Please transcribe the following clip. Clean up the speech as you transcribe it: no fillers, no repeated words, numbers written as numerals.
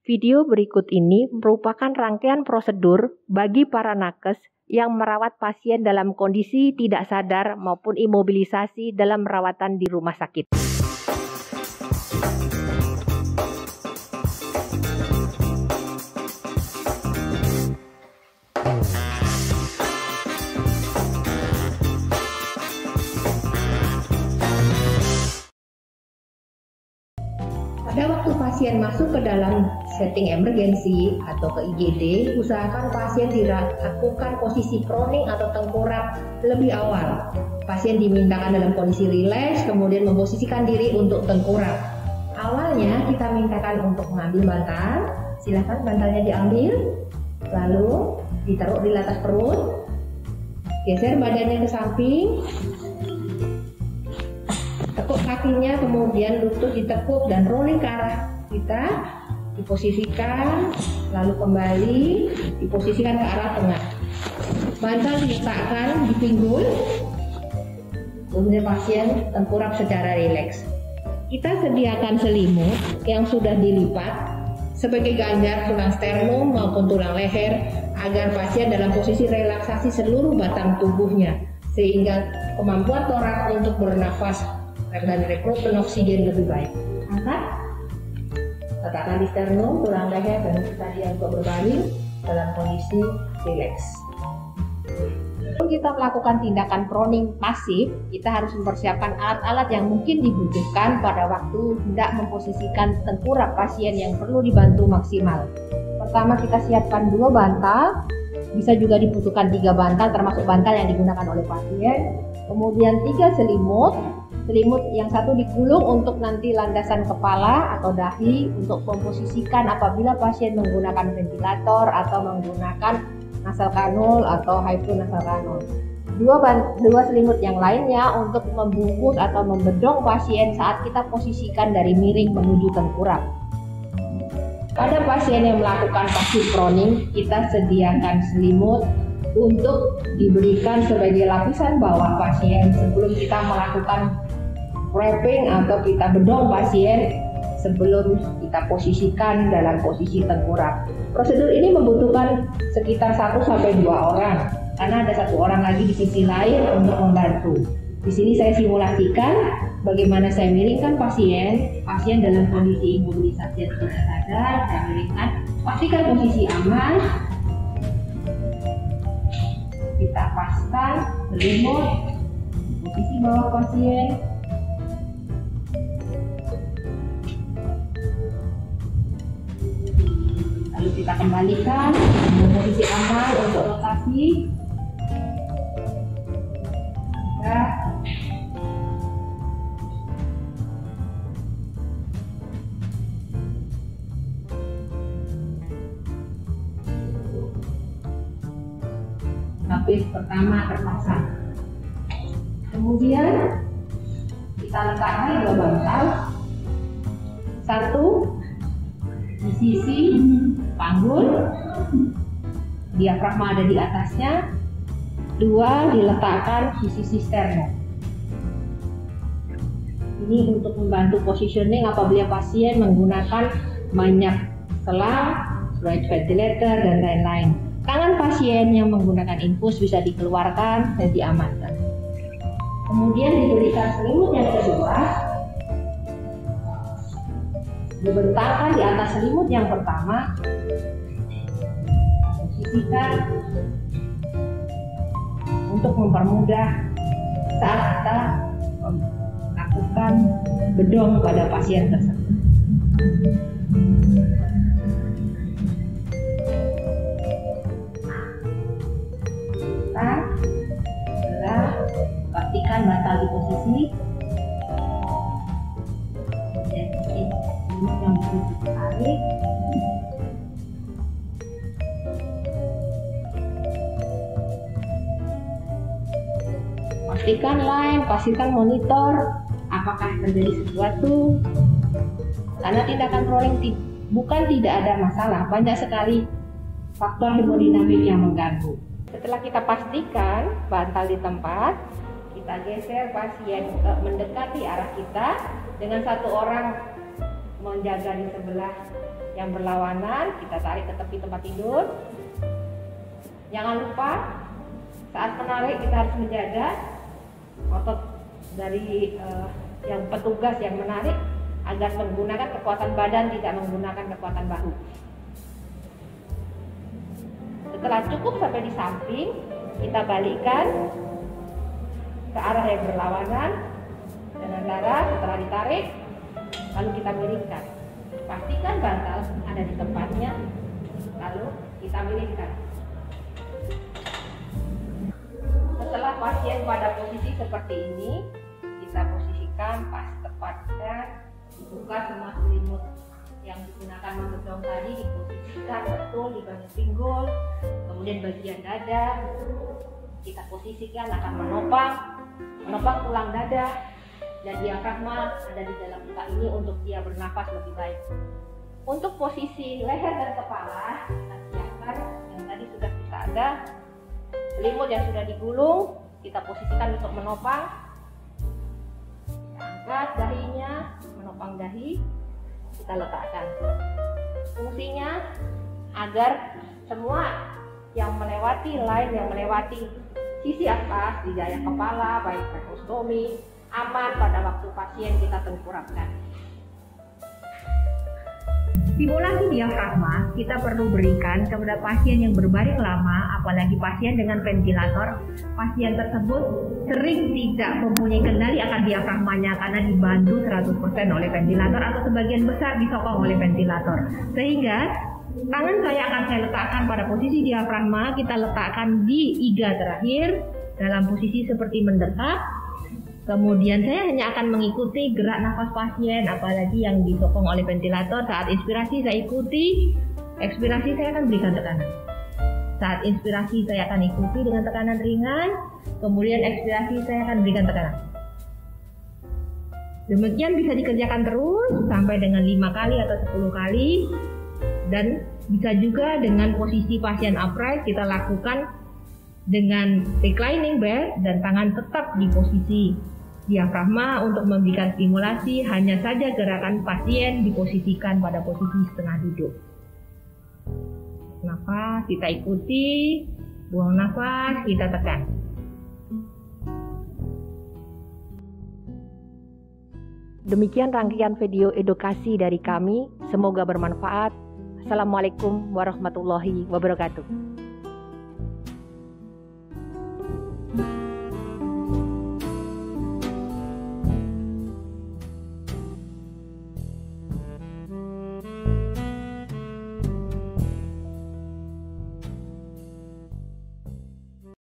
Video berikut ini merupakan rangkaian prosedur bagi para nakes yang merawat pasien dalam kondisi tidak sadar maupun imobilisasi dalam perawatan di rumah sakit. Pada waktu pasien masuk ke dalam setting emergensi atau ke IGD, usahakan pasien dilakukan posisi proning atau tengkurap lebih awal. Pasien dimintakan dalam kondisi rileks, kemudian memposisikan diri untuk tengkurap. Awalnya kita mintakan untuk mengambil bantal, silakan bantalnya diambil, lalu ditaruh di atas perut, geser badannya ke samping, tekuk kakinya, kemudian lutut ditekuk dan rolling ke arah kita, diposisikan, lalu kembali diposisikan ke arah tengah. Bantal diletakkan di pinggul, kemudian pasien tengkurap secara rileks. Kita sediakan selimut yang sudah dilipat sebagai ganjar tulang sternum maupun tulang leher agar pasien dalam posisi relaksasi seluruh batang tubuhnya sehingga kemampuan toraks untuk bernafas dan rekrutmen oksigen lebih baik. Angkat, letakkan di sternum, tulang leher, dan tadi untuk berbaring dalam kondisi rileks. Kalau kita melakukan tindakan proning pasif, kita harus mempersiapkan alat-alat yang mungkin dibutuhkan pada waktu hendak memposisikan tengkurap pasien yang perlu dibantu maksimal. Pertama, kita siapkan 2 bantal, bisa juga dibutuhkan 3 bantal termasuk bantal yang digunakan oleh pasien. Kemudian 3 selimut yang satu digulung untuk nanti landasan kepala atau dahi untuk memposisikan apabila pasien menggunakan ventilator atau menggunakan nasal kanul atau hypo nasal kanul. 2 selimut yang lainnya untuk membungkus atau membedong pasien saat kita posisikan dari miring menuju tengkurap. Pada pasien yang melakukan pasif proning, kita sediakan selimut untuk diberikan sebagai lapisan bawah pasien sebelum kita melakukan wrapping atau kita bedong pasien sebelum kita posisikan dalam posisi tengkurap. Prosedur ini membutuhkan sekitar 1-2 orang karena ada 1 orang lagi di sisi lain untuk membantu. Di sini saya simulasikan bagaimana saya miringkan pasien dalam kondisi imobilisasi yang tidak sadar, saya miringkan, pastikan posisi aman, kita paskan selimut posisi bawah pasien, lalu kita kembalikan ke posisi aman untuk rotasi. Lapis pertama terpasang. Kemudian kita letakkan 2 bantal, 1 di sisi panggul, diafragma ada di atasnya, 2 diletakkan di sisi sternum. Ini untuk membantu positioning apabila pasien menggunakan banyak selang, right ventilator, dan lain-lain. Tangan pasien yang menggunakan infus bisa dikeluarkan dan diamankan. Kemudian diberikan selimut yang kedua, dibentangkan di atas selimut yang pertama, posisikan untuk mempermudah saat kita melakukan bedong pada pasien tersebut. Pastikan bantal di posisi, dan selimut yang ditarik. Pastikan line, pastikan monitor apakah terjadi sesuatu. Karena tindakan proning bukan tidak ada masalah, banyak sekali faktor hemodinamik yang mengganggu. Setelah kita pastikan bantal di tempat, kita geser pasien mendekati arah kita dengan 1 orang menjaga di sebelah yang berlawanan kita tarik ke tepi tempat tidur. Jangan lupa saat menarik kita harus menjaga otot dari yang petugas yang menarik agar menggunakan kekuatan badan, tidak menggunakan kekuatan bahu. Setelah cukup sampai di samping, kita balikkan ke arah yang berlawanan dengan darah. Setelah ditarik, lalu kita miringkan. Pastikan bantal ada di tempatnya, lalu kita miringkan. Setelah pasien pada posisi seperti ini, kita posisikan pas tepat dan buka semua selimut yang digunakan menggendong tadi, diposisikan betul di bagian pinggul, kemudian bagian dada kita posisikan akan menopang tulang dada, dan diafragma ada di dalam luka ini untuk dia bernafas lebih baik. Untuk posisi leher dan kepala kita siapkan yang tadi sudah kita ada selimut yang sudah digulung, kita posisikan untuk menopang. Angkat dahinya, menopang dahi, kita letakkan. Fungsinya agar semua yang melewati sisi atas di daya kepala, baik tracheostomi, aman pada waktu pasien kita tengkurapkan. Stimulasi diafragma kita perlu berikan kepada pasien yang berbaring lama, apalagi pasien dengan ventilator. Pasien tersebut sering tidak mempunyai kendali akan diafragmanya karena dibantu 100% oleh ventilator atau sebagian besar disokong oleh ventilator. Sehingga tangan saya akan saya letakkan pada posisi diafragma, kita letakkan di iga terakhir dalam posisi seperti mendekat. Kemudian saya hanya akan mengikuti gerak nafas pasien, apalagi yang disokong oleh ventilator. Saat inspirasi saya ikuti, ekspirasi saya akan berikan tekanan. Saat inspirasi saya akan ikuti dengan tekanan ringan, kemudian ekspirasi saya akan berikan tekanan. Demikian bisa dikerjakan terus sampai dengan 5 kali atau 10 kali. Dan bisa juga dengan posisi pasien upright kita lakukan dengan reclining bed dan tangan tetap di posisi diafragma untuk memberikan stimulasi. Hanya saja gerakan pasien diposisikan pada posisi setengah duduk. Nafas kita ikuti, buang nafas kita tekan. Demikian rangkaian video edukasi dari kami, semoga bermanfaat. Assalamualaikum warahmatullahi wabarakatuh.